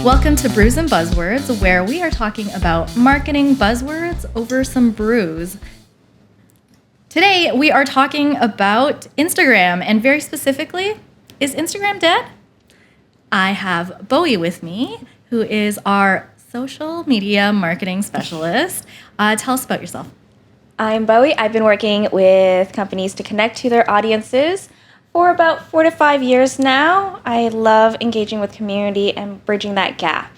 Welcome to Brews and Buzzwords, where we are talking about marketing buzzwords over some brews. Today, we are talking about Instagram, and very specifically, is Instagram dead? I have Bowie with me, who is our social media marketing specialist. Tell us about yourself. I'm Bowie. I've been working with companies to connect to their audiences for about 4 to 5 years now. I love engaging with community and bridging that gap.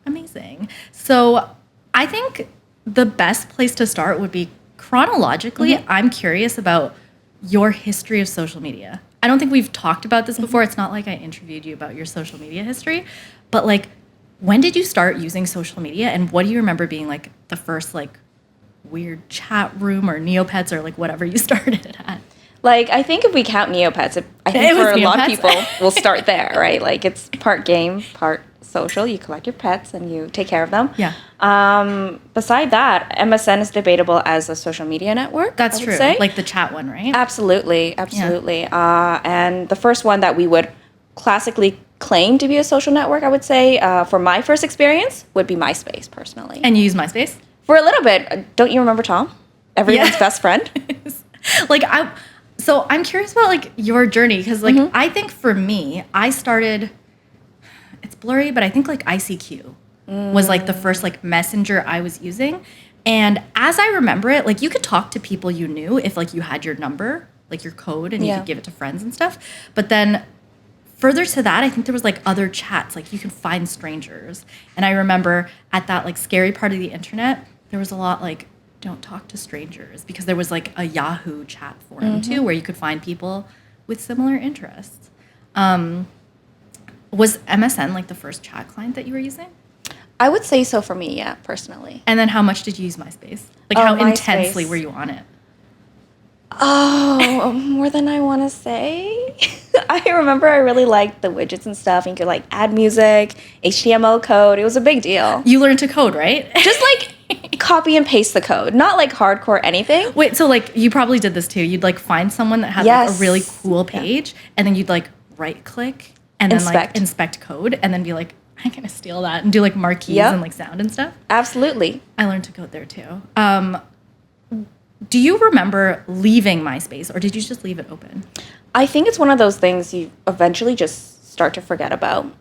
Amazing. So I think the best place to start would be chronologically. I'm curious about your history of social media. I don't think we've talked about this before. It's not like I interviewed you about your social media history, but like, when did you start using social media, and what do you remember being like the first like weird chat room or Neopets or like whatever you started at? Like, I think if we count Neopets, I think for a lot of people, we'll start there, right? Like, it's part game, part social. You collect your pets and you take care of them. Yeah. Beside that, MSN is debatable as a social media network. That's true. Say. Like the chat one, right? Absolutely. Yeah. And the first one that we would classically claim to be a social network, I would say, for my first experience, would be MySpace, personally. And you use MySpace? For a little bit. Don't you remember Tom? Everyone's best friend? So I'm curious about like your journey, because like I think for me, I started, it's blurry, but I think like ICQ was like the first like messenger I was using. And as I remember it, like you could talk to people you knew if like you had your number, like your code, and you could give it to friends and stuff. But then further to that, I think there was like other chats, like you can find strangers. And I remember at that like scary part of the internet, there was a lot like, don't talk to strangers, because there was like a Yahoo chat forum too, where you could find people with similar interests. Was MSN like the first chat client that you were using? I would say so for me, yeah, personally. And then how much did you use MySpace? Like how intensely were you on it? Oh, more than I want to say. I remember I really liked the widgets and stuff. And you could like add music, HTML code. It was a big deal. You learned to code, right? Just like copy and paste the code, not like hardcore anything. Wait, so like you probably did this too. You'd like find someone that had like a really cool page, and then you'd like right click and then like inspect code, and then be like, I'm gonna steal that, and do like marquees and like sound and stuff. Absolutely. I learned to code there too. Do you remember leaving MySpace, or did you just leave it open? I think it's one of those things you eventually just start to forget about.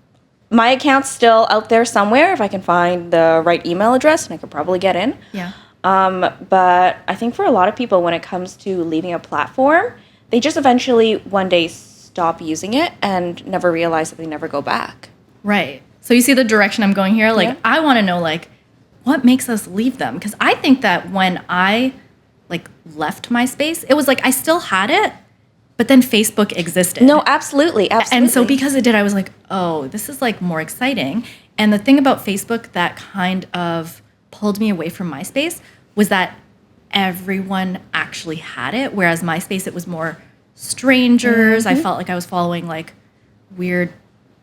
My account's still out there somewhere if I can find the right email address, and I could probably get in. Yeah. But I think for a lot of people, when it comes to leaving a platform, they just eventually one day stop using it and never realize that they never go back. Right. So you see the direction I'm going here? Like, I want to know, like, what makes us leave them? Because I think that when I like left MySpace, it was like I still had it, but then Facebook existed. No, absolutely. And so because it did, I was like, oh, this is like more exciting. And the thing about Facebook that kind of pulled me away from MySpace was that everyone actually had it, whereas MySpace, it was more strangers. I felt like I was following like weird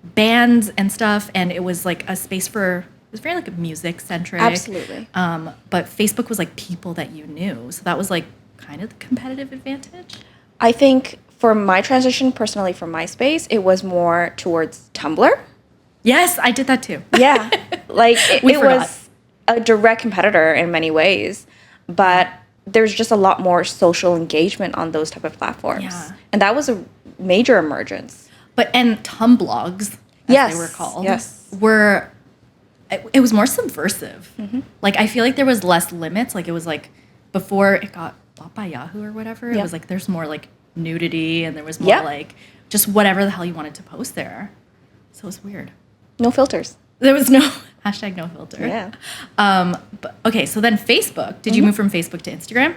bands and stuff, and it was like a space for, it was very like music centric. Absolutely. But Facebook was like people that you knew. So that was like kind of the competitive advantage. I think for my transition personally from MySpace, it was more towards Tumblr. Yes, I did that too. Yeah. Like it was a direct competitor in many ways, but there's just a lot more social engagement on those type of platforms. Yeah. And that was a major emergence. And Tumblogs, as they were called, were, it was more subversive. Like, I feel like there was less limits. Like, it was like, before it got bought by Yahoo or whatever, it was like, there's more like nudity, and there was more like, just whatever the hell you wanted to post there. So it was weird. No filters. There was no, hashtag no filter. Yeah. But, okay, so then Facebook, did you move from Facebook to Instagram?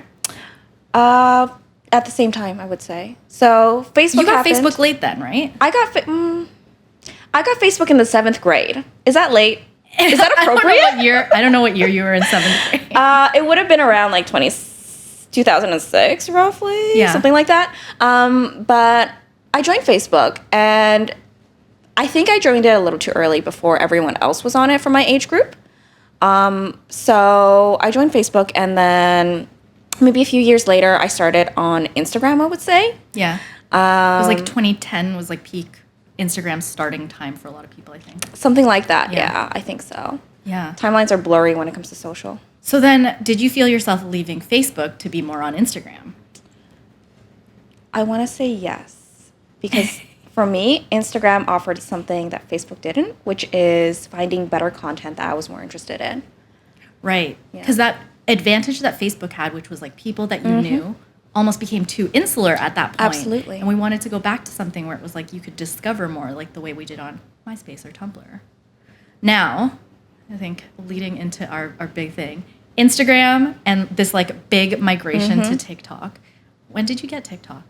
At the same time, I would say. So Facebook You got happened. Facebook late then, right? I got Facebook in the 7th grade. Is that late? Is that appropriate? I don't know what year you were in 7th grade. It would have been around like 2006, roughly, something like that. But I joined Facebook, and I think I joined it a little too early before everyone else was on it from my age group. So I joined Facebook, and then maybe a few years later, I started on Instagram, I would say. Yeah. It was like 2010 was like peak Instagram's starting time for a lot of people, I think. Something like that. Yeah, I think so. Yeah. Timelines are blurry when it comes to social. So then, did you feel yourself leaving Facebook to be more on Instagram? I want to say yes. Because for me, Instagram offered something that Facebook didn't, which is finding better content that I was more interested in. Right. Because that advantage that Facebook had, which was like people that you knew, almost became too insular at that point. Absolutely. And we wanted to go back to something where it was like you could discover more, like the way we did on MySpace or Tumblr. Now, I think leading into our big thing, Instagram and this like big migration to TikTok. When did you get TikTok?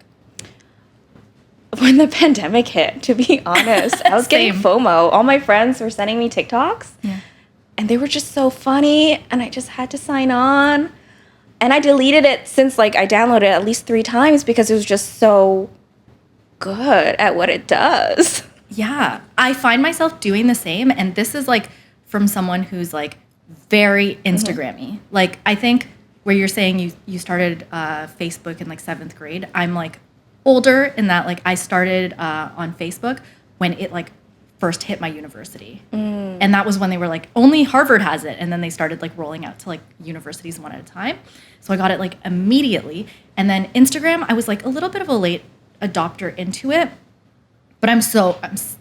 When the pandemic hit, to be honest. I was getting FOMO. All my friends were sending me TikToks. Yeah. And they were just so funny. And I just had to sign on. And I deleted it since like I downloaded it at least 3 times because it was just so good at what it does. Yeah. I find myself doing the same. And this is like from someone who's like very Instagram-y. Like I think where you're saying you started Facebook in like 7th grade, I'm like older in that like I started on Facebook when it like first hit my university. And that was when they were like, only Harvard has it. And then they started like rolling out to like universities one at a time. So I got it like immediately. And then Instagram, I was like a little bit of a late adopter into it. But I'm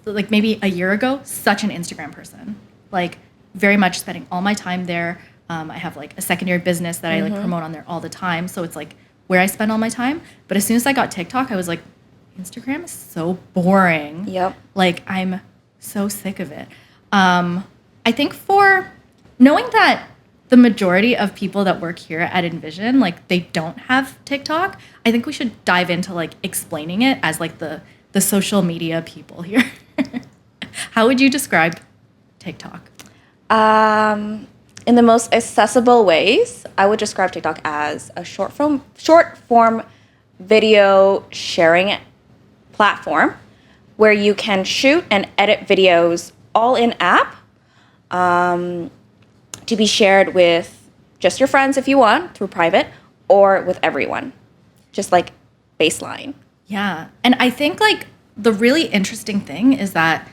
like maybe a year ago, such an Instagram person. Like very much spending all my time there. I have like a secondary business that I like promote on there all the time. So it's like where I spend all my time. But as soon as I got TikTok, I was like, Instagram is so boring. Yep. Like I'm so sick of it. I think for knowing that the majority of people that work here at NVISION, like they don't have TikTok, I think we should dive into like explaining it as like the social media people here. How would you describe TikTok? In the most accessible ways, I would describe TikTok as a short form video sharing platform where you can shoot and edit videos all in app to be shared with just your friends if you want through private or with everyone, just like baseline. Yeah. And I think like the really interesting thing is that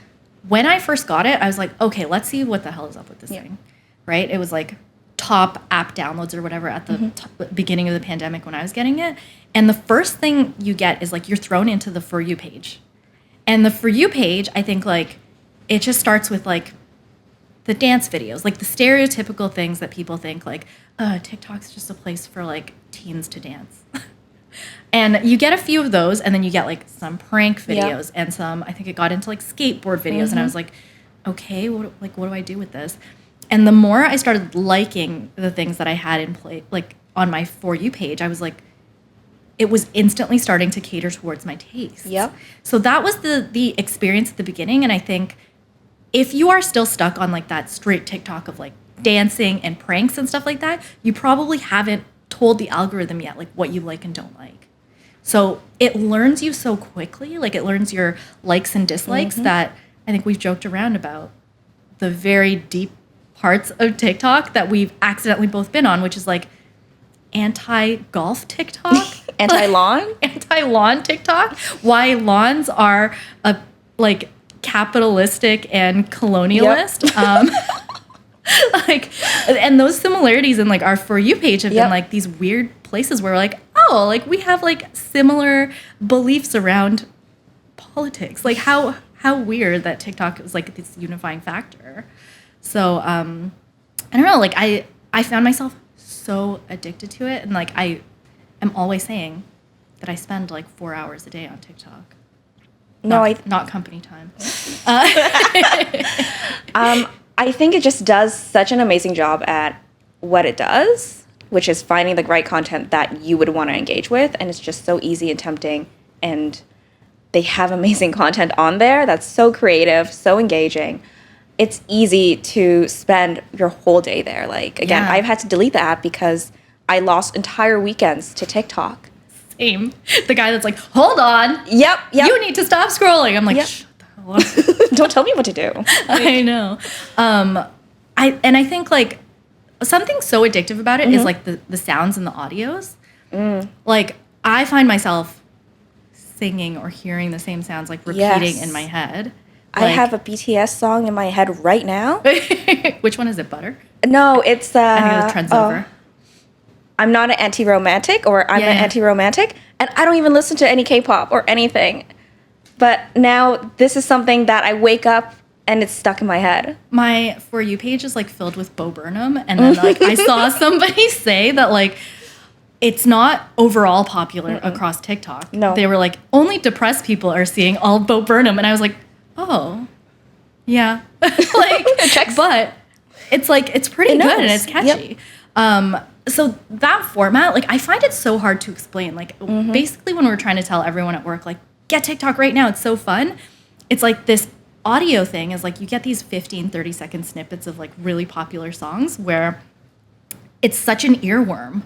when I first got it, I was like, okay, let's see what the hell is up with this thing. Right? It was like top app downloads or whatever at the beginning of the pandemic when I was getting it. And the first thing you get is like you're thrown into the For You page. And the For You page, I think like it just starts with like the dance videos, like the stereotypical things that people think like, TikTok's just a place for like teens to dance. And you get a few of those, and then you get like some prank videos and some, I think it got into like skateboard videos, and I was like, okay, what do I do with this? And the more I started liking the things that I had in play, like on my For You page, I was like, it was instantly starting to cater towards my taste. Yep. So that was the experience at the beginning, and I think if you are still stuck on like that straight TikTok of like dancing and pranks and stuff like that, you probably haven't told the algorithm yet like what you like and don't like. So it learns you so quickly, like it learns your likes and dislikes that I think we've joked around about the very deep parts of TikTok that we've accidentally both been on, which is like anti-golf TikTok. Anti-lawn? Anti-lawn TikTok. Why lawns are like capitalistic and colonialist. Like, and those similarities in like our For You page have been like these weird places where we're like, oh, like we have like similar beliefs around politics. Like how weird that TikTok is like this unifying factor. So I don't know, like I found myself so addicted to it, and like I am always saying that I spend like 4 hours a day on TikTok. Not company time. I think it just does such an amazing job at what it does, which is finding the right content that you would want to engage with, and it's just so easy and tempting, and they have amazing content on there that's so creative, so engaging. It's easy to spend your whole day there. Like, again, I've had to delete the app because I lost entire weekends to TikTok. Same. The guy that's like, hold on. Yep. You need to stop scrolling. I'm like, shut the hell up. Don't tell me what to do. I know. I think like something so addictive about it is like the sounds and the audios. Like I find myself singing or hearing the same sounds like repeating in my head. I have a BTS song in my head right now. Which one is it? Butter? No, it's I think the trend's over. I'm not an anti-romantic, or I'm an anti-romantic, and I don't even listen to any K-pop or anything. But now this is something that I wake up and it's stuck in my head. My For You page is like filled with Bo Burnham, and then like I saw somebody say that like it's not overall popular across TikTok. No. They were like, only depressed people are seeing all Bo Burnham, and I was like, oh, yeah. Like, but it's like, it's pretty good and it's catchy. Yep. So that format, like I find it so hard to explain. Like basically when we're trying to tell everyone at work, like, get TikTok right now, it's so fun. It's like this audio thing is like you get these 15, 30-second snippets of like really popular songs where it's such an earworm.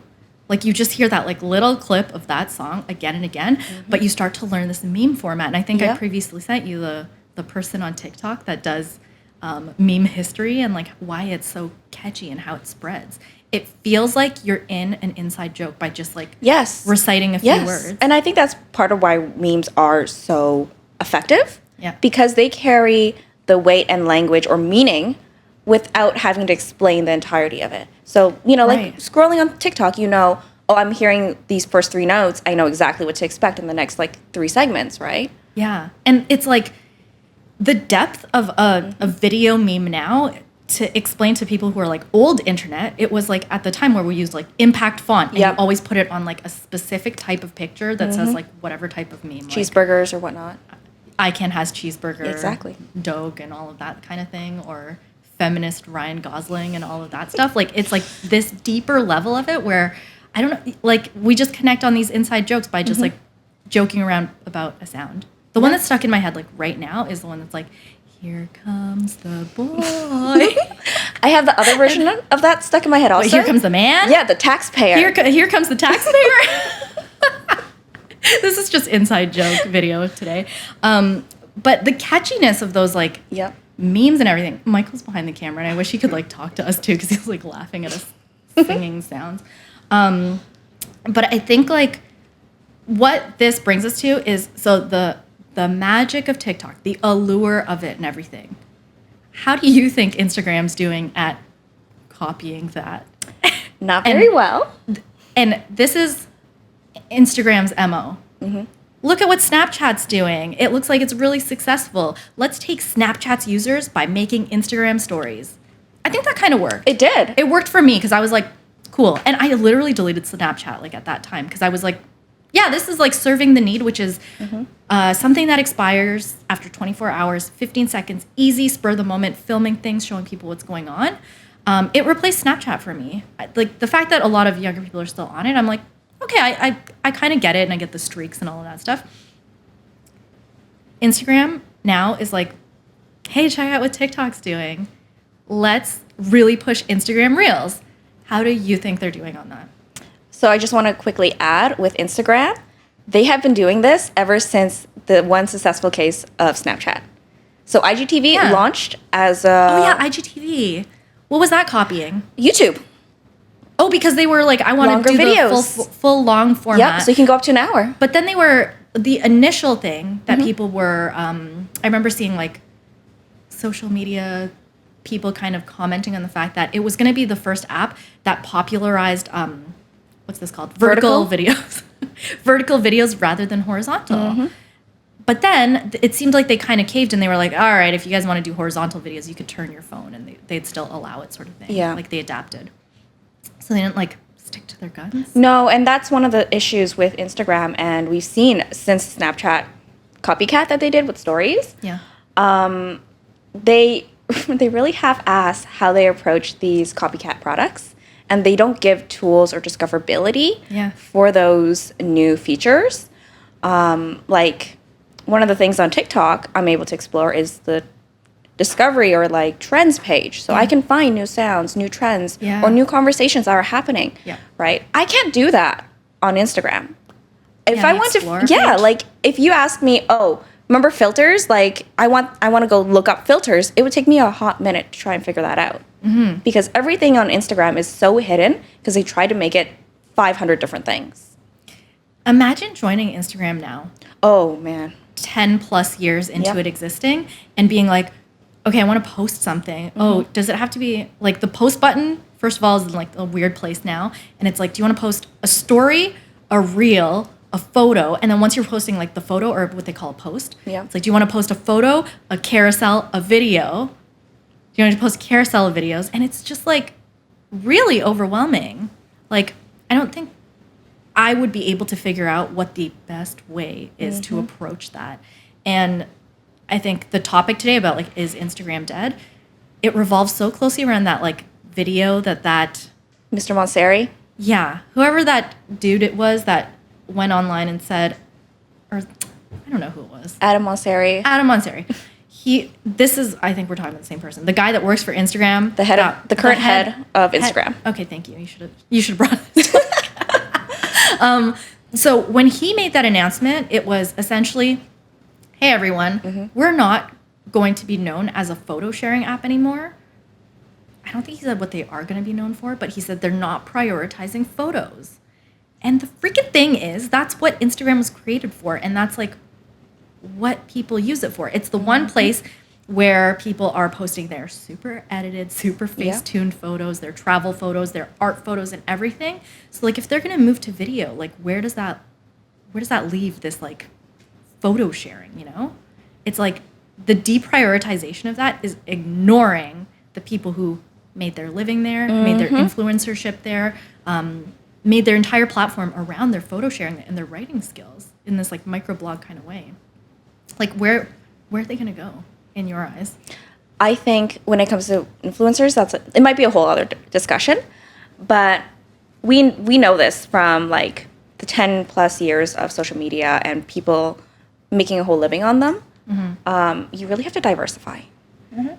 Like you just hear that like little clip of that song again and again, but you start to learn this meme format. And I think I previously sent you the person on TikTok that does meme history and like why it's so catchy and how it spreads. It feels like you're in an inside joke by just like reciting a few words. And I think that's part of why memes are so effective. Yeah. Because they carry the weight and language or meaning without having to explain the entirety of it. So, you know, like scrolling on TikTok, you know, oh, I'm hearing these first 3 notes. I know exactly what to expect in the next like 3 segments, right? Yeah. And it's like the depth of a video meme now to explain to people who are like old internet, it was like at the time where we used like impact font and you always put it on like a specific type of picture that says like whatever type of meme. Cheeseburgers or whatnot. Icon has cheeseburger. Exactly. Doge and all of that kind of thing. Or feminist Ryan Gosling and all of that stuff. Like it's like this deeper level of it where I don't know, like we just connect on these inside jokes by just like joking around about a sound. The one that's stuck in my head like right now is the one that's like, here comes the boy. I have the other version of that stuck in my head also. Wait, here comes the man? Yeah, the taxpayer. Here comes the taxpayer. This is just inside joke video today. But the catchiness of those like memes and everything. Michael's behind the camera and I wish he could like talk to us too because he was like laughing at us singing sounds. But I think like what this brings us to is so the magic of TikTok, the allure of it and everything. How do you think Instagram's doing at copying that? Not very well. And this is Instagram's MO. Look at what Snapchat's doing. It looks like it's really successful. Let's take Snapchat's users by making Instagram stories. I think that kind of worked. It did. It worked for me because I was like, cool. And I literally deleted Snapchat like at that time because I was like, yeah, this is like serving the need, which is something that expires after 24 hours, 15 seconds, easy, spur of the moment, filming things, showing people what's going on. It replaced Snapchat for me. Like the fact that a lot of younger people are still on it, I'm like, okay, I kind of get it and I get the streaks and all of that stuff. Instagram now is like, hey, check out what TikTok's doing. Let's really push Instagram Reels. How do you think they're doing on that? So I just want to quickly add with Instagram, they have been doing this ever since the one successful case of Snapchat. So IGTV launched as a... Oh yeah, IGTV. What was that copying? YouTube. Oh, because they were like, I want to do videos. The full long format. Yep, so you can go up to an hour. But then they were, the initial thing that people were, I remember seeing like social media people kind of commenting on the fact that it was going to be the first app that popularized, what's this called? Vertical videos. Vertical videos rather than horizontal. But then it seemed like they kind of caved and they were like, all right, if you guys want to do horizontal videos, you could turn your phone and they'd still allow it sort of thing. Yeah. Like they adapted. So they didn't like stick to their guns? No, and that's one of the issues with Instagram, and we've seen since Snapchat copycat that they did with stories. Yeah. They really half-ass how they approach these copycat products, and they don't give tools or discoverability for those new features. Like one of the things on TikTok I'm able to explore is the discovery or like trends page. So I can find new sounds, new trends, or new conversations that are happening. Right? I can't do that on Instagram. If I want to, like if you ask me, oh, remember filters? Like I want to go look up filters. It would take me a hot minute to try and figure that out. Because everything on Instagram is so hidden because they try to make it 500 different things. Imagine joining Instagram now. Oh, man. 10 plus years into it existing and being like, okay, I want to post something. Oh, does it have to be like the post button? First of all, is in like a weird place now. And it's like, do you want to post a story, a reel, a photo? And then once you're posting like the photo or what they call a post, it's like, do you want to post a photo, a carousel, a video? Do you want to post a carousel of videos? And it's just like really overwhelming. Like, I don't think I would be able to figure out what the best way is to approach that. And I think the topic today about like, is Instagram dead? It revolves so closely around that like video that Mr. Mosseri? Yeah. Whoever that dude it was that went online and said, or I don't know who it was. Adam Mosseri. This is, I think we're talking about the same person. The guy that works for Instagram. The current head of Instagram. Okay, thank you. You should have brought this up. So when he made that announcement, it was essentially, hey everyone, we're not going to be known as a photo sharing app anymore. I don't think he said what they are going to be known for, but he said they're not prioritizing photos. And the freaking thing is, that's what Instagram was created for. And that's like what people use it for. It's the one place where people are posting their super edited, super face-tuned photos, their travel photos, their art photos and everything. So like if they're going to move to video, like where does that leave this like photo sharing, you know? It's like the deprioritization of that is ignoring the people who made their living there, made their influencership there, made their entire platform around their photo sharing and their writing skills in this like microblog kind of way. Like where are they going to go in your eyes? I think when it comes to influencers, it might be a whole other discussion, but we know this from like the 10 plus years of social media and people making a whole living on them. You really have to diversify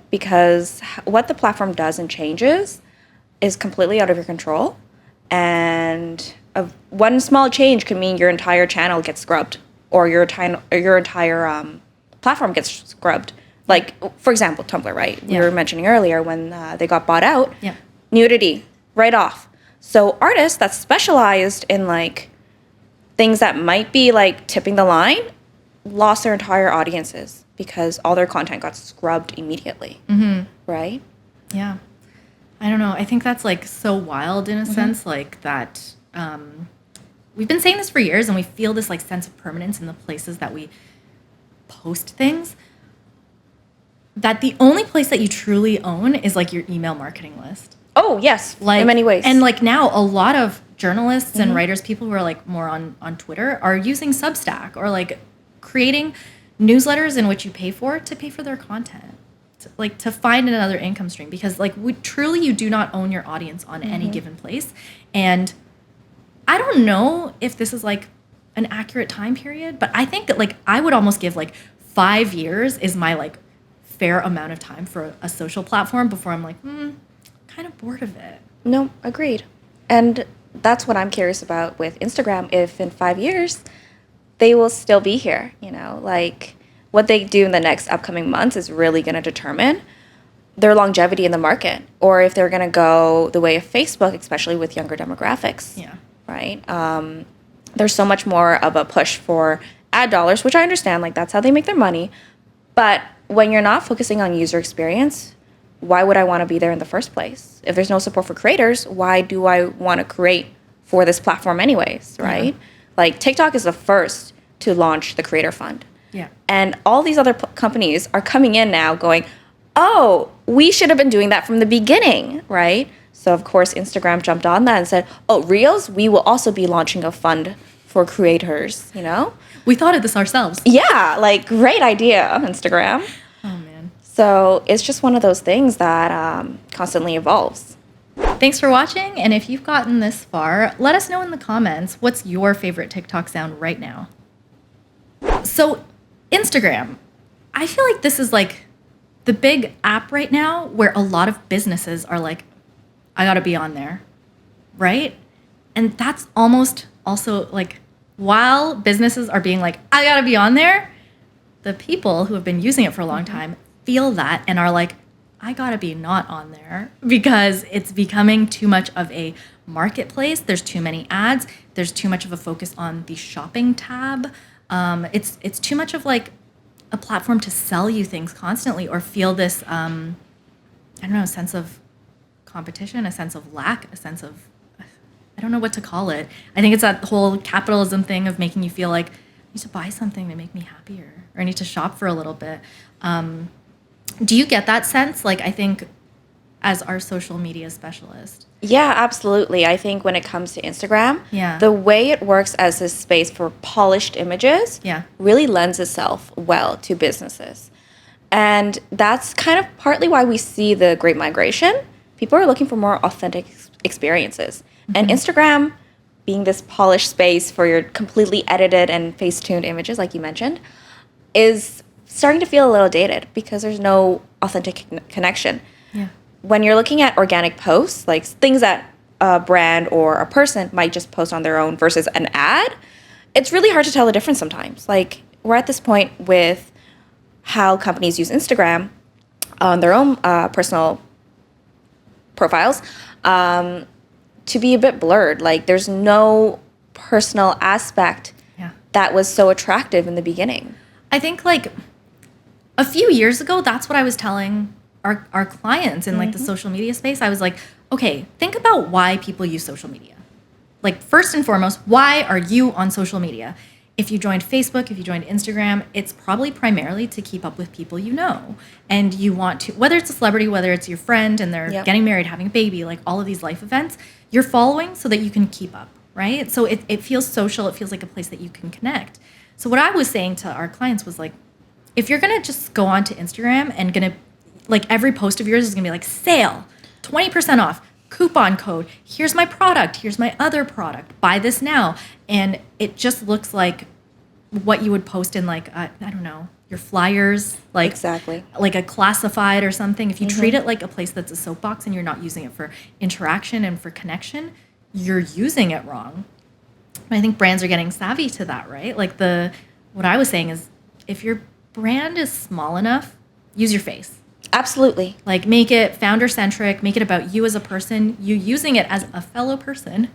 because what the platform does and changes is completely out of your control. And one small change can mean your entire channel gets scrubbed or your entire platform gets scrubbed. Like, for example, Tumblr, right? We were mentioning earlier when they got bought out. Nudity, right off. So artists that specialized in like things that might be like tipping the line lost their entire audiences because all their content got scrubbed immediately, right? Yeah. I don't know. I think that's like so wild in a sense, like that we've been saying this for years and we feel this like sense of permanence in the places that we post things, that the only place that you truly own is like your email marketing list. Oh, yes, like, in many ways. And like now a lot of journalists and writers, people who are like more on Twitter are using Substack or like creating newsletters in which you pay for their content. To find another income stream because like you do not own your audience on any given place. And I don't know if this is like an accurate time period, but I think that like I would almost give like 5 years is my like fair amount of time for a social platform before I'm like, kind of bored of it. No, agreed. And that's what I'm curious about with Instagram. If in 5 years they will still be here, you know, like what they do in the next upcoming months is really going to determine their longevity in the market, or if they're going to go the way of Facebook, especially with younger demographics. Yeah. Right. There's so much more of a push for ad dollars, which I understand, like that's how they make their money. But when you're not focusing on user experience, why would I want to be there in the first place? If there's no support for creators, why do I want to create for this platform anyways, right? Like TikTok is the first to launch the Creator Fund. Yeah. And all these other companies are coming in now going, oh, we should have been doing that from the beginning, right? So, of course, Instagram jumped on that and said, oh, Reels, we will also be launching a fund for creators, you know? We thought of this ourselves. Yeah, like, great idea, Instagram. Oh, man. So it's just one of those things that constantly evolves. Thanks for watching, and if you've gotten this far, let us know in the comments what's your favorite TikTok sound right now. So, Instagram, I feel like this is like the big app right now where a lot of businesses are like, I gotta be on there, right? And that's almost also like, while businesses are being like, I gotta be on there, the people who have been using it for a long time feel that and are like, I gotta be not on there because it's becoming too much of a marketplace. There's too many ads. There's too much of a focus on the shopping tab. It's too much of like a platform to sell you things constantly or feel this, I don't know, a sense of competition, a sense of lack, a sense of, I don't know what to call it. I think it's that whole capitalism thing of making you feel like I need to buy something to make me happier or I need to shop for a little bit. Do you get that sense? Like, I think as our social media specialist. Yeah, absolutely. I think when it comes to Instagram, Yeah. the way it works as a space for polished images Yeah. really lends itself well to businesses. And that's kind of partly why we see the Great Migration. People are looking for more authentic experiences. And Instagram, being this polished space for your completely edited and face-tuned images, like you mentioned, is starting to feel a little dated because there's no authentic connection. Yeah. When you're looking at organic posts, like things that a brand or a person might just post on their own versus an ad, it's really hard to tell the difference sometimes. Like, we're at this point with how companies use Instagram on their own personal profiles to be a bit blurred. Like, there's no personal aspect that was so attractive in the beginning. I think, like, a few years ago, that's what I was telling our clients in like the social media space. I was like, okay, think about why people use social media. Like, first and foremost, why are you on social media? If you joined Facebook, if you joined Instagram, it's probably primarily to keep up with people you know. And you want to, whether it's a celebrity, whether it's your friend and they're getting married, having a baby, like all of these life events, you're following so that you can keep up, right? So it feels social. It feels like a place that you can connect. So what I was saying to our clients was like, if you're going to just go onto Instagram and going to, like, every post of yours is going to be like, sale, 20% off, coupon code, here's my product, here's my other product, buy this now. And it just looks like what you would post in, like, I don't know, your flyers, like, exactly, like a classified or something. If you treat it like a place that's a soapbox and you're not using it for interaction and for connection, you're using it wrong. And I think brands are getting savvy to that, right? Like, what I was saying is, if your brand is small enough, use your face. Absolutely. Like, make it founder-centric, make it about you as a person, you using it as a fellow person,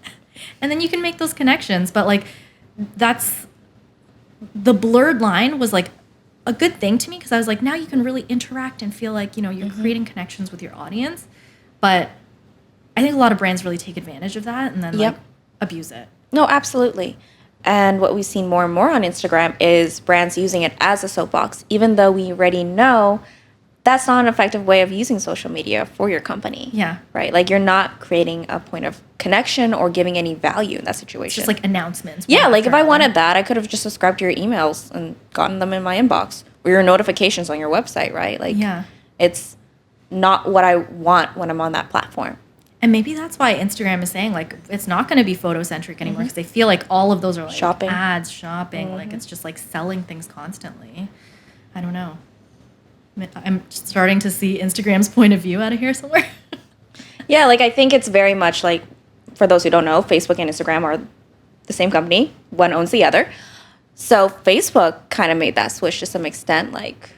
and then you can make those connections. But, like, that's, the blurred line was, like, a good thing to me because I was like, now you can really interact and feel like, you know, you're creating connections with your audience. But I think a lot of brands really take advantage of that and then, like, abuse it. No, absolutely. And what we've seen more and more on Instagram is brands using it as a soapbox, even though we already know that's not an effective way of using social media for your company. Yeah. Right? Like, you're not creating a point of connection or giving any value in that situation. It's just like announcements. Yeah, like if I wanted that, I could have just subscribed to your emails and gotten them in my inbox or your notifications on your website, right? Like, it's not what I want when I'm on that platform. And maybe that's why Instagram is saying, like, it's not going to be photo-centric anymore because they feel like all of those are, like, shopping. Ads, shopping. Like, it's just, like, selling things constantly. I don't know. I'm starting to see Instagram's point of view out of here somewhere. Yeah, like, I think it's very much like, for those who don't know, Facebook and Instagram are the same company. One owns the other. So Facebook kind of made that switch to some extent, like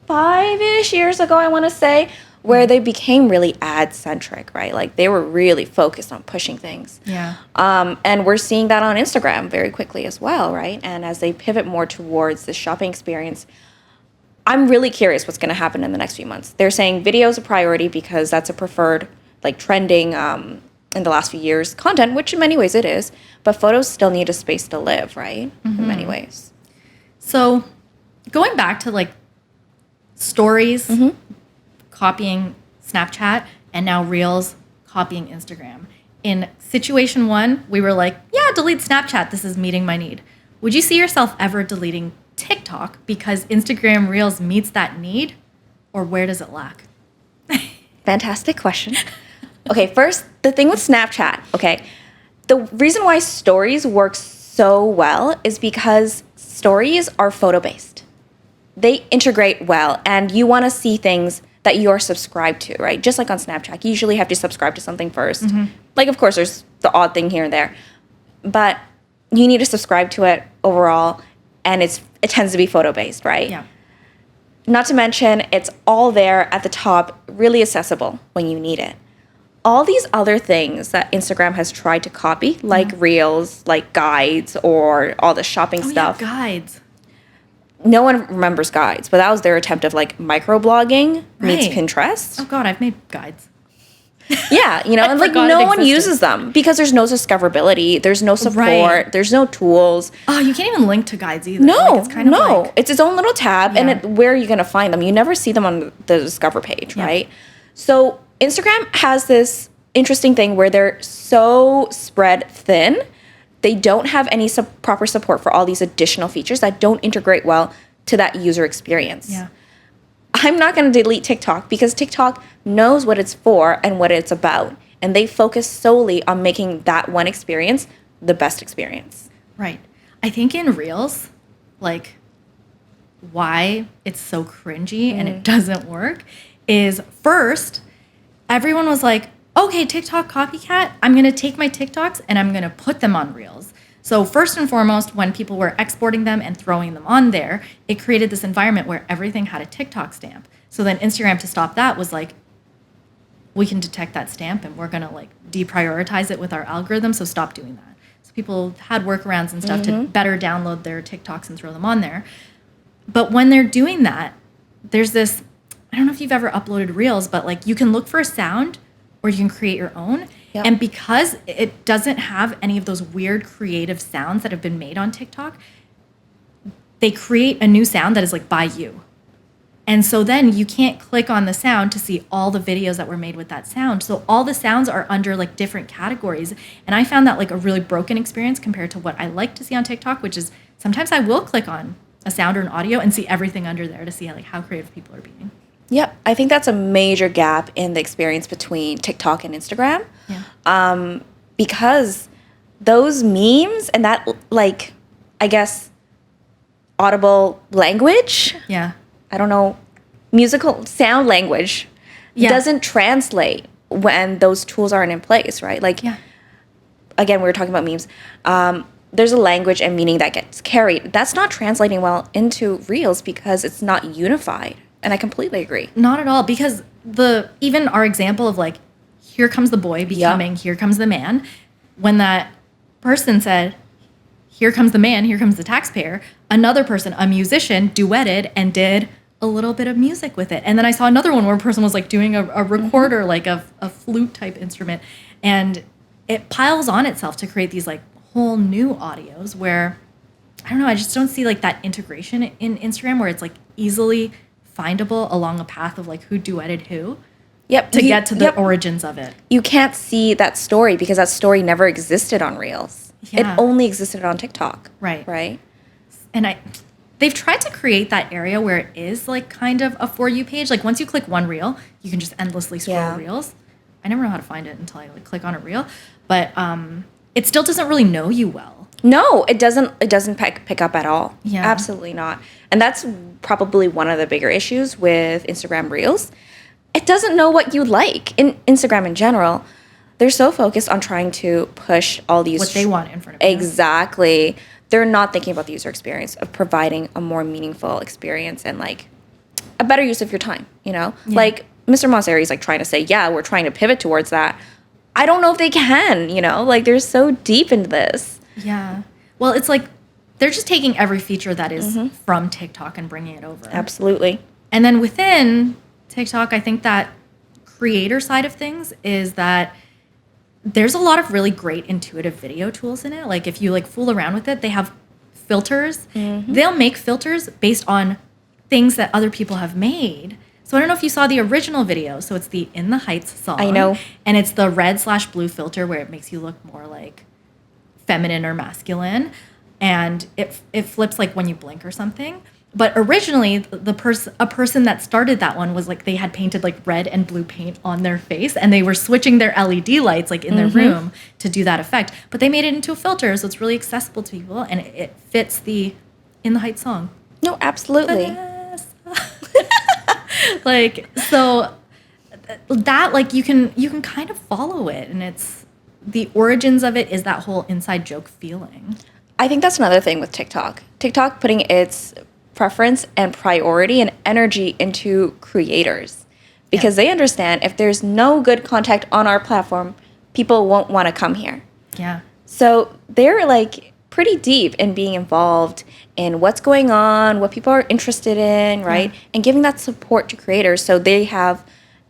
5-ish years ago, I want to say, where they became really ad-centric, right? Like, they were really focused on pushing things. Yeah. And we're seeing that on Instagram very quickly as well, right? And as they pivot more towards the shopping experience, I'm really curious what's going to happen in the next few months. They're saying video is a priority because that's a preferred, like, trending in the last few years content, which in many ways it is, but photos still need a space to live, right? In many ways. So going back to, like, stories, copying Snapchat, and now Reels copying Instagram. In situation one, we were like, yeah, delete Snapchat. This is meeting my need. Would you see yourself ever deleting TikTok because Instagram Reels meets that need, or where does it lack? Fantastic question. Okay, first, the thing with Snapchat, okay, the reason why stories work so well is because stories are photo-based. They integrate well, and you want to see things that you're subscribed to, right? Just like on Snapchat, you usually have to subscribe to something first. Like, of course, there's the odd thing here and there, but you need to subscribe to it overall, and it tends to be photo-based, right? Yeah. Not to mention, it's all there at the top, really accessible when you need it. all these other things that Instagram has tried to copy, like Reels, like guides, or all the shopping stuff. Yeah, guides. No one remembers guides, but that was their attempt of like microblogging meets Pinterest. Oh God, I've made guides. Yeah, you know, and like no one uses them because there's no discoverability, there's no support, there's no tools. Oh, you can't even link to guides either. No, like, it's kind of like, it's its own little tab, and where are you going to find them? You never see them on the Discover page, right? So Instagram has this interesting thing where they're so spread thin. They don't have any proper support for all these additional features that don't integrate well to that user experience. Yeah. I'm not going to delete TikTok because TikTok knows what it's for and what it's about. And they focus solely on making that one experience the best experience. Right. I think in Reels, like, why it's so cringy and it doesn't work is first, everyone was like, okay, TikTok copycat, I'm going to take my TikToks and I'm going to put them on Reels. So first and foremost, when people were exporting them and throwing them on there, it created this environment where everything had a TikTok stamp. So then Instagram, to stop that, was like, we can detect that stamp and we're going to like deprioritize it with our algorithm, so stop doing that. So people had workarounds and stuff to better download their TikToks and throw them on there. But when they're doing that, there's this, I don't know if you've ever uploaded Reels, but like you can look for a sound or you can create your own. Yep. And because it doesn't have any of those weird creative sounds that have been made on TikTok, they create a new sound that is like by you. And so then you can't click on the sound to see all the videos that were made with that sound. So all the sounds are under like different categories. And I found that like a really broken experience compared to what I like to see on TikTok, which is sometimes I will click on a sound or an audio and see everything under there to see like how creative people are being. Yep, I think that's a major gap in the experience between TikTok and Instagram. Yeah. Because those memes and that, like, I guess, audible language. Yeah. I don't know, musical sound language doesn't translate when those tools aren't in place, right? Like, again, we were talking about memes. There's a language and meaning that gets carried. That's not translating well into Reels because it's not unified. And I completely agree. Not at all, because even our example of like, here comes the boy becoming, here comes the man. When that person said, here comes the man, here comes the taxpayer, another person, a musician, duetted and did a little bit of music with it. And then I saw another one where a person was like doing a recorder, like a flute type instrument. And it piles on itself to create these like whole new audios where, I don't know, I just don't see like that integration in Instagram where it's like easily findable along a path of like who duetted who. Yep. To get to the origins of it. You can't see that story because that story never existed on Reels. Yeah. It only existed on TikTok. Right. Right. And they've tried to create that area where it is like kind of a For You page. Like once you click one reel, you can just endlessly scroll reels. I never know how to find it until I like click on a reel. But it still doesn't really know you well. No, it doesn't pick up at all. Yeah. Absolutely not. And that's probably one of the bigger issues with Instagram Reels. It doesn't know what you like. In Instagram in general, they're so focused on trying to push all these... What they want in front of you. Exactly. They're not thinking about the user experience of providing a more meaningful experience and like a better use of your time, you know? Yeah. Like Mr. Mosseri is like trying to say, yeah, we're trying to pivot towards that. I don't know if they can, you know? Like they're so deep into this. Yeah. Well, it's like they're just taking every feature that is from TikTok and bringing it over. Absolutely. And then within TikTok, I think that creator side of things is that there's a lot of really great intuitive video tools in it. Like if you like fool around with it, they have filters. They'll make filters based on things that other people have made. So I don't know if you saw the original video. So it's the In the Heights song. I know. And it's the red/blue filter where it makes you look more like feminine or masculine, and it flips like when you blink or something. But originally, a person that started that one was like they had painted like red and blue paint on their face, and they were switching their LED lights like in their room to do that effect. But they made it into a filter, so it's really accessible to people, and it fits the In the Heights song. No, absolutely. Like so that like you can kind of follow it, and it's the origins of it is that whole inside joke feeling. I think that's another thing with TikTok. TikTok putting its preference and priority and energy into creators. because they understand if there's no good content on our platform, people won't want to come here. Yeah. So they're like pretty deep in being involved in what's going on, what people are interested in, right? Yeah. And giving that support to creators so they have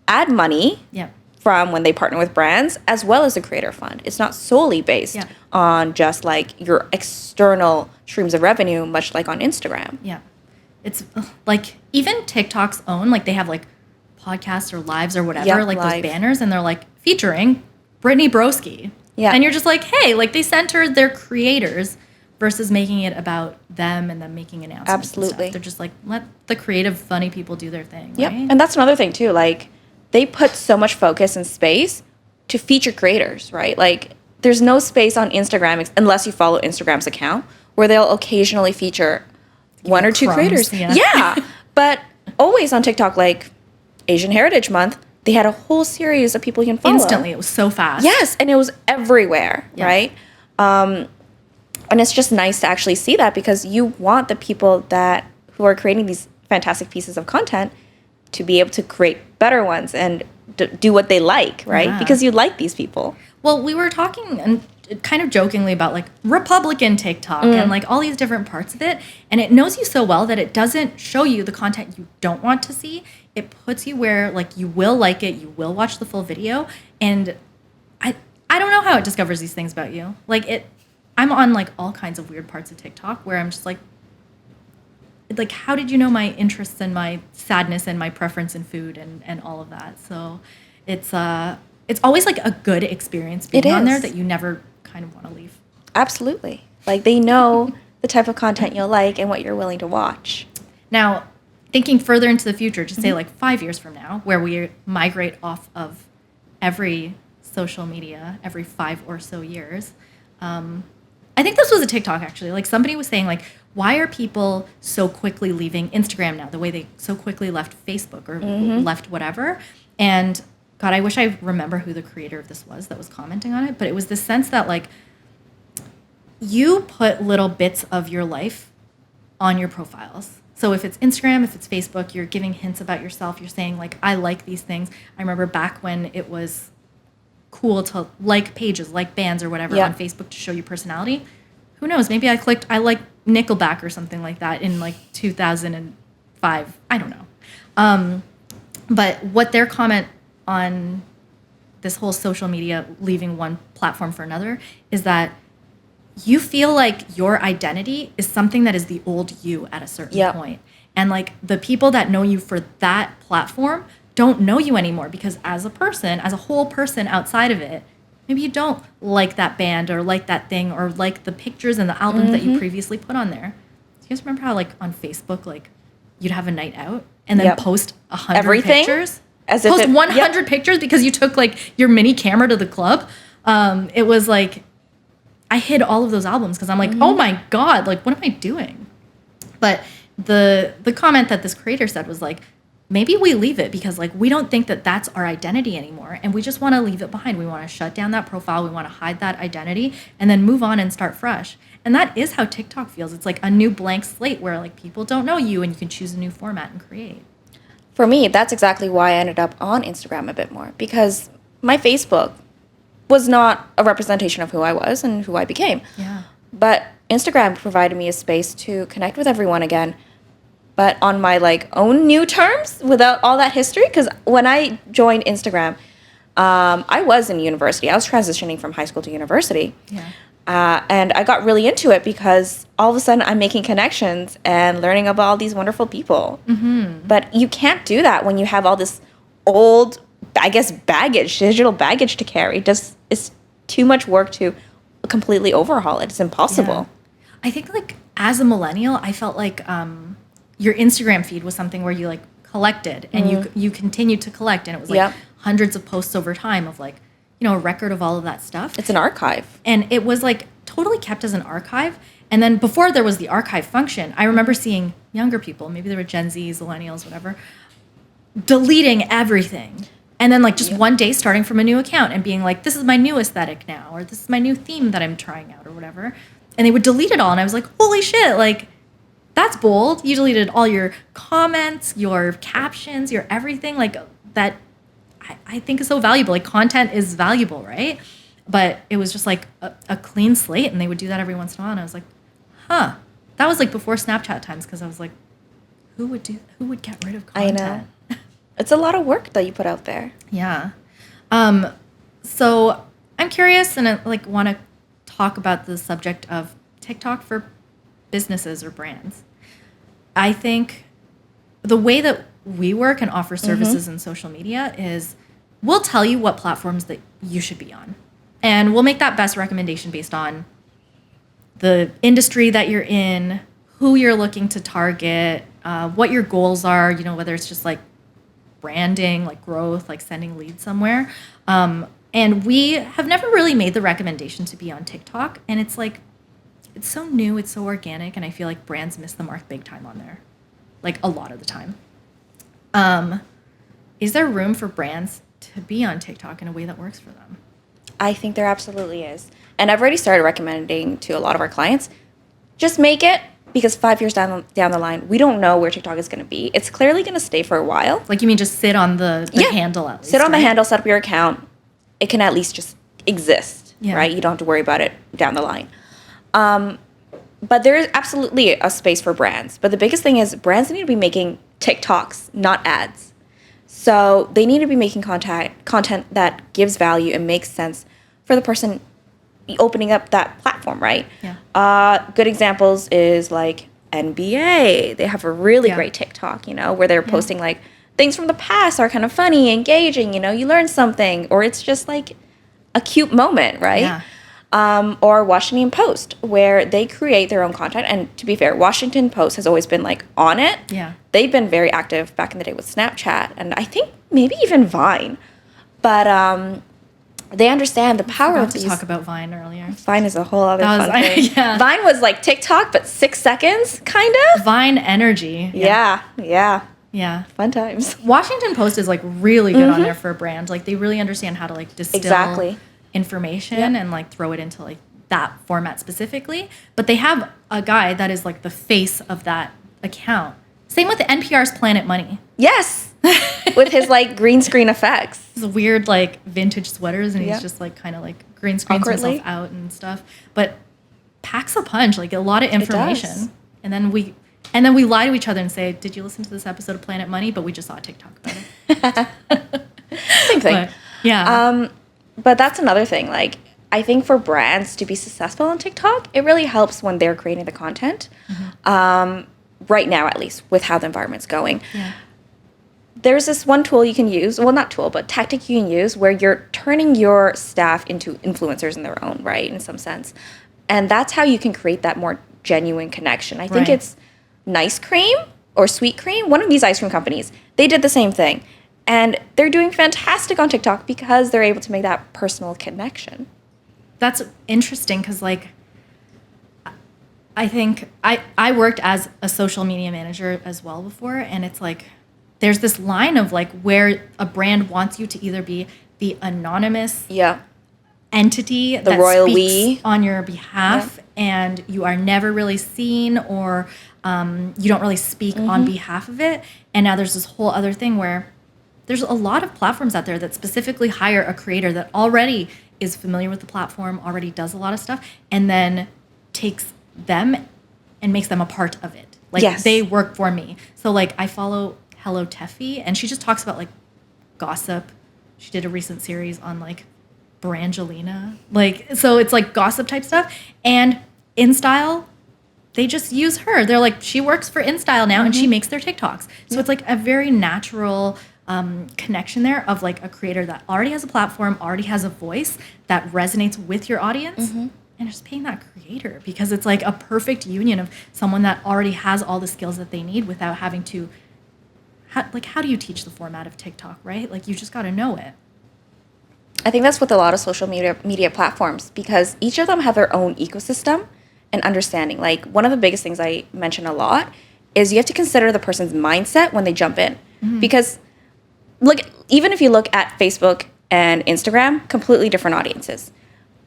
ad money from when they partner with brands, as well as the creator fund. It's not solely based on just like your external streams of revenue, much like on Instagram. Yeah. It's like even TikTok's own, like they have like podcasts or lives or whatever, like live. Those banners, and they're like featuring Brittany Broski. Yeah. And you're just like, hey, like they centered their creators versus making it about them and them making announcements. Absolutely. They're just like, let the creative, funny people do their thing. Yep. Right? And that's another thing too. Like they put so much focus and space to feature creators, right? Like there's no space on Instagram unless you follow Instagram's account where they'll occasionally feature one or two creators. Yeah. But always on TikTok, like Asian Heritage Month, they had a whole series of people you can follow. Instantly. It was so fast. Yes. And it was everywhere, right? And it's just nice to actually see that because you want the people who are creating these fantastic pieces of content to be able to create better ones and do what they like, right? Yeah. Because you like these people. Well, we were talking and kind of jokingly about like Republican TikTok and like all these different parts of it. And it knows you so well that it doesn't show you the content you don't want to see. It puts you where like you will like it, you will watch the full video. And I don't know how it discovers these things about you. Like I'm on like all kinds of weird parts of TikTok where I'm just like how did you know my interests and my sadness and my preference in food and all of that? So it's always like a good experience being on there that you never kind of want to leave. Absolutely. Like they know the type of content you'll like and what you're willing to watch. Now, thinking further into the future, just say like 5 years from now, where we migrate off of every social media every 5 or so years. I think this was a TikTok actually. Like somebody was saying like, why are people so quickly leaving Instagram now? The way they so quickly left Facebook or left whatever. And God, I wish I remember who the creator of this was that was commenting on it. But it was the sense that like you put little bits of your life on your profiles. So if it's Instagram, if it's Facebook, you're giving hints about yourself. You're saying like, I like these things. I remember back when it was cool to like pages, like bands or whatever on Facebook to show you personality. Who knows? Maybe I like Nickelback or something like that in like 2005. I don't know. But what their comment on this whole social media leaving one platform for another is that you feel like your identity is something that is the old you at a certain point. And like the people that know you for that platform don't know you anymore because as a person, as a whole person outside of it, maybe you don't like that band or like that thing or like the pictures and the albums that you previously put on there. Do you guys remember how like on Facebook, like you'd have a night out and then post 100 pictures? Post 100 pictures because you took like your mini camera to the club. It was like, I hid all of those albums because I'm like, oh my God, like what am I doing? But the comment that this creator said was like, maybe we leave it because like we don't think that that's our identity anymore and we just want to leave it behind. We want to shut down that profile. We want to hide that identity and then move on and start fresh. And that is how TikTok feels. It's like a new blank slate where like people don't know you and you can choose a new format and create. For me, that's exactly why I ended up on Instagram a bit more because my Facebook was not a representation of who I was and who I became. Yeah. But Instagram provided me a space to connect with everyone again, but on my like own new terms without all that history. Because when I joined Instagram, I was in university. I was transitioning from high school to university. Yeah. And I got really into it because all of a sudden I'm making connections and learning about all these wonderful people. But you can't do that when you have all this old, I guess, digital baggage to carry. It's too much work to completely overhaul it. It's impossible. Yeah. I think like as a millennial, I felt like your Instagram feed was something where you like collected and you continued to collect, and it was like hundreds of posts over time of like, you know, a record of all of that stuff. It's an archive. And it was like totally kept as an archive. And then before there was the archive function, I remember seeing younger people, maybe they were Gen Zs, millennials, whatever, deleting everything. And then like just one day starting from a new account and being like, this is my new aesthetic now, or this is my new theme that I'm trying out or whatever. And they would delete it all. And I was like, holy shit, like that's bold. You deleted all your comments, your captions, your everything. Like that I think is so valuable. Like content is valuable, right? But it was just like a clean slate, and they would do that every once in a while. And I was like, huh. That was like before Snapchat times, because I was like, who would get rid of content? I know. It's a lot of work that you put out there. Yeah. So I'm curious, and I like want to talk about the subject of TikTok for businesses or brands. I think the way that we work and offer services in social media is we'll tell you what platforms that you should be on. And we'll make that best recommendation based on the industry that you're in, who you're looking to target, what your goals are, you know, whether it's just like branding, like growth, like sending leads somewhere. And we have never really made the recommendation to be on TikTok. And it's like, it's so new, it's so organic, and I feel like brands miss the mark big time on there, like a lot of the time. Is there room for brands to be on TikTok in a way that works for them? I think there absolutely is. And I've already started recommending to a lot of our clients, just make it, because 5 years down the line, we don't know where TikTok is going to be. It's clearly going to stay for a while. Like you mean just sit on the handle at least, sit on right? the handle, set up your account. It can at least just exist, right? You don't have to worry about it down the line. But there is absolutely a space for brands. But the biggest thing is brands need to be making TikToks, not ads. So they need to be making content that gives value and makes sense for the person opening up that platform, right? Yeah. Good examples is like NBA. They have a really great TikTok, you know, where they're posting like things from the past are kind of funny, engaging, you know, you learn something, or it's just like a cute moment, right? Yeah. Or Washington Post, where they create their own content. And to be fair, Washington Post has always been like on it. Yeah. They've been very active back in the day with Snapchat, and I think maybe even Vine. But they understand the power of these. Talk about Vine earlier. Vine is a whole other fun thing. Yeah. Vine was like TikTok, but 6 seconds, kind of. Vine energy. Yeah. Fun times. Washington Post is like really good on there for a brand. Like they really understand how to like distill information and like throw it into like that format specifically. But they have a guy that is like the face of that account. Same with NPR's Planet Money. Yes. With his like green screen effects. His weird like vintage sweaters, and he's just like kind of like green screens Awkwardly. himself out and stuff. But packs a punch, like a lot of information. And then we lie to each other and say, "Did you listen to this episode of Planet Money?" But we just saw a TikTok about it. Same thing. But, yeah. But that's another thing. Like, I think for brands to be successful on TikTok, it really helps when they're creating the content. Right now, at least, with how the environment's going. Yeah. There's this one tool you can use, well, not tool, but tactic you can use, where you're turning your staff into influencers in their own right, in some sense. And that's how you can create that more genuine connection. I think it's Nice Cream or Sweet Cream, one of these ice cream companies, they did the same thing. And they're doing fantastic on TikTok because they're able to make that personal connection. That's interesting because, like, I think I worked as a social media manager as well before, and it's like there's this line of like where a brand wants you to either be the anonymous entity the that royal speaks on your behalf, and you are never really seen, or you don't really speak on behalf of it. And now there's this whole other thing where there's a lot of platforms out there that specifically hire a creator that already is familiar with the platform, already does a lot of stuff, and then takes them and makes them a part of it. Like they work for me. So like I follow Hello Teffy, and she just talks about like gossip. She did a recent series on like Brangelina. Like, so it's like gossip type stuff. And InStyle, they just use her. They're like, she works for InStyle now and she makes their TikToks. So it's like a very natural connection there of like a creator that already has a platform, already has a voice that resonates with your audience. And just paying that creator, because it's like a perfect union of someone that already has all the skills that they need without having to, how do you teach the format of TikTok, right? Like you just got to know it. I think that's with a lot of social media platforms, because each of them have their own ecosystem and understanding. Like one of the biggest things I mention a lot is you have to consider the person's mindset when they jump in. Because look, even if you look at Facebook and Instagram, completely different audiences.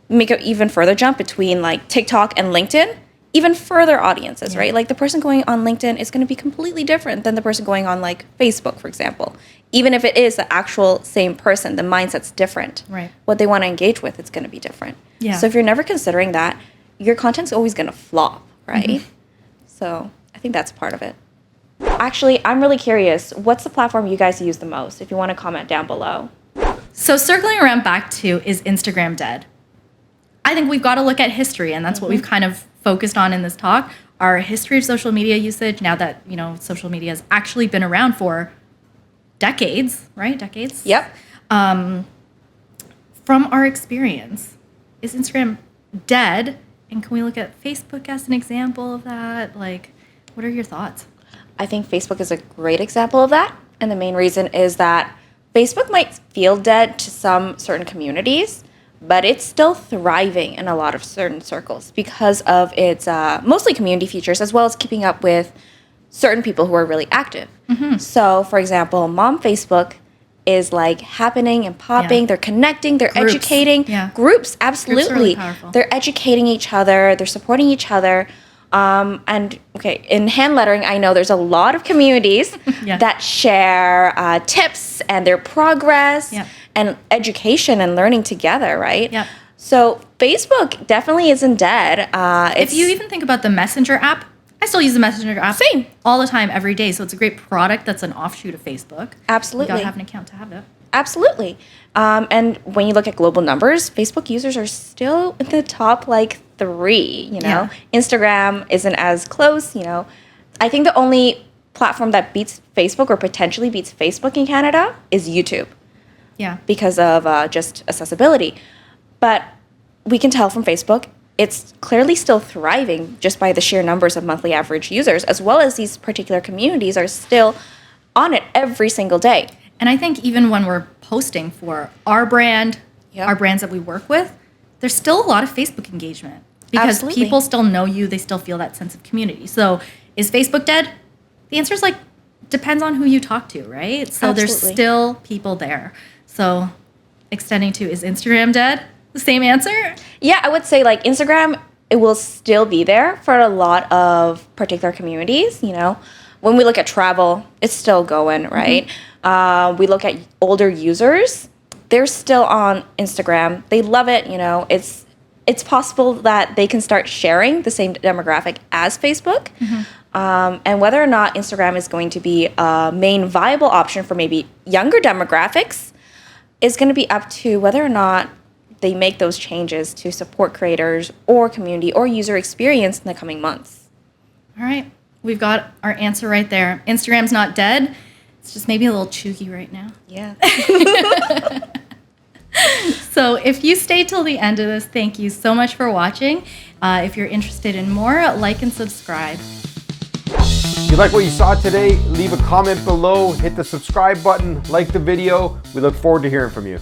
Make an even further jump between like TikTok and LinkedIn, even further audiences, right? Like the person going on LinkedIn is going to be completely different than the person going on like Facebook, for example. Even if it is the actual same person, the mindset's different. Right. What they want to engage with, it's going to be different. Yeah. So if you're never considering that, your content's always going to flop, right? So I think that's part of it. Actually, I'm really curious. What's the platform you guys use the most? If you want to comment down below. So circling around back to, is Instagram dead? I think we've got to look at history, and that's what we've kind of focused on in this talk. Our history of social media usage, now that, you know, social media has actually been around for decades, right? Decades? Yep. From our experience, is Instagram dead? And can we look at Facebook as an example of that? Like, what are your thoughts? I think Facebook is a great example of that. And the main reason is that Facebook might feel dead to some certain communities, but it's still thriving in a lot of certain circles because of its mostly community features, as well as keeping up with certain people who are really active. So, for example, Mom Facebook is like happening and popping. Yeah. They're connecting, they're Groups. educating. Yeah. Groups, absolutely. Groups are really powerful. They're educating each other, they're supporting each other. And okay, in hand lettering, I know there's a lot of communities that share tips and their progress and education and learning together, right? Yeah. So Facebook definitely isn't dead. If you even think about the Messenger app, I still use the Messenger app. Same. All the time, every day. So it's a great product that's an offshoot of Facebook. Absolutely. You gotta have an account to have it. Absolutely. And when you look at global numbers, Facebook users are still in the top like 3, you know. Instagram isn't as close, you know. I think the only platform that beats Facebook or potentially beats Facebook in Canada is YouTube. Yeah. Because of just accessibility. But we can tell from Facebook, it's clearly still thriving just by the sheer numbers of monthly average users, as well as these particular communities are still on it every single day. And I think even when we're posting for our brand, our brands that we work with, there's still a lot of Facebook engagement because people still know you. They still feel that sense of community. So is Facebook dead? The answer is like, depends on who you talk to, right? So there's still people there. So extending to, is Instagram dead? The same answer? Yeah, I would say like Instagram, it will still be there for a lot of particular communities, you know. When we look at travel, it's still going, right? We look at older users, they're still on Instagram. They love it, you know. It's possible that they can start sharing the same demographic as Facebook. And whether or not Instagram is going to be a main viable option for maybe younger demographics is going to be up to whether or not they make those changes to support creators or community or user experience in the coming months. All right. We've got our answer right there. Instagram's not dead. It's just maybe a little chuggy right now. Yeah. So if you stay till the end of this, thank you so much for watching. If you're interested in more, like and subscribe. If you like what you saw today, leave a comment below, hit the subscribe button, like the video. We look forward to hearing from you.